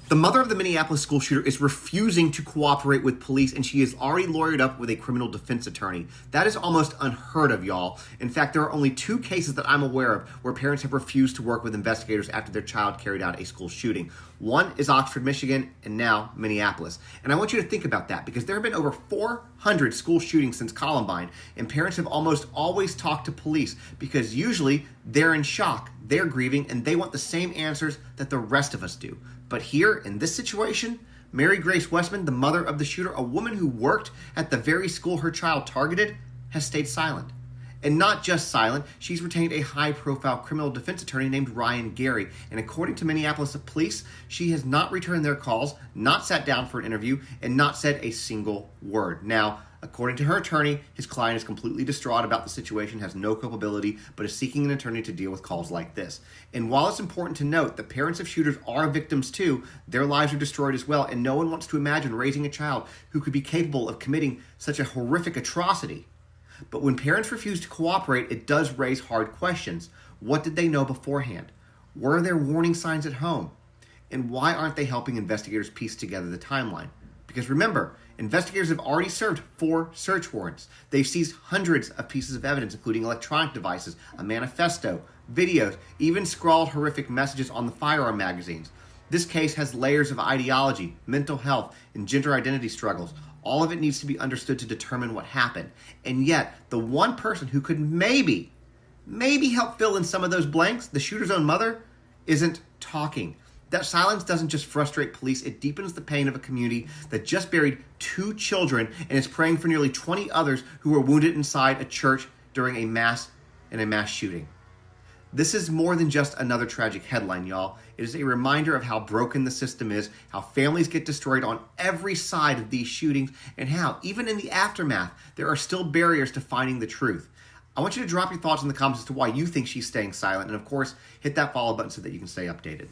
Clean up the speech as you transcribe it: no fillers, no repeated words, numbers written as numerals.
The mother of the Minneapolis school shooter is refusing to cooperate with police, and she is already lawyered up with a criminal defense attorney. That is almost unheard of, y'all. In fact, there are only 2 cases that I'm aware of where parents have refused to work with investigators after their child carried out a school shooting. One is Oxford, Michigan, and now Minneapolis. And I want you to think about that because there have been over 400 school shootings since Columbine, and parents have almost always talked to police because usually they're in shock, they're grieving, and they want the same answers that the rest of us do. But here, in this situation, Mary Grace Westman, the mother of the shooter, a woman who worked at the very school her child targeted, has stayed silent. And not just silent, she's retained a high-profile criminal defense attorney named Ryan Gary. And according to Minneapolis police, she has not returned their calls, not sat down for an interview, and not said a single word. Now, according to her attorney, his client is completely distraught about the situation, has no culpability, but is seeking an attorney to deal with calls like this. And while it's important to note that parents of shooters are victims too, their lives are destroyed as well, and no one wants to imagine raising a child who could be capable of committing such a horrific atrocity. But when parents refuse to cooperate, it does raise hard questions. What did they know beforehand? Were there warning signs at home? And why aren't they helping investigators piece together the timeline? Because remember, investigators have already served 4 search warrants. They've seized hundreds of pieces of evidence, including electronic devices, a manifesto, videos, even scrawled horrific messages on the firearm magazines. This case has layers of ideology, mental health, and gender identity struggles. All of it needs to be understood to determine what happened. And yet, the one person who could maybe help fill in some of those blanks, the shooter's own mother, isn't talking. That silence doesn't just frustrate police, it deepens the pain of a community that just buried 2 children and is praying for nearly 20 others who were wounded inside a church during a mass shooting. This is more than just another tragic headline, y'all. It is a reminder of how broken the system is, how families get destroyed on every side of these shootings, and how, even in the aftermath, there are still barriers to finding the truth. I want you to drop your thoughts in the comments as to why you think she's staying silent, and of course, hit that follow button so that you can stay updated.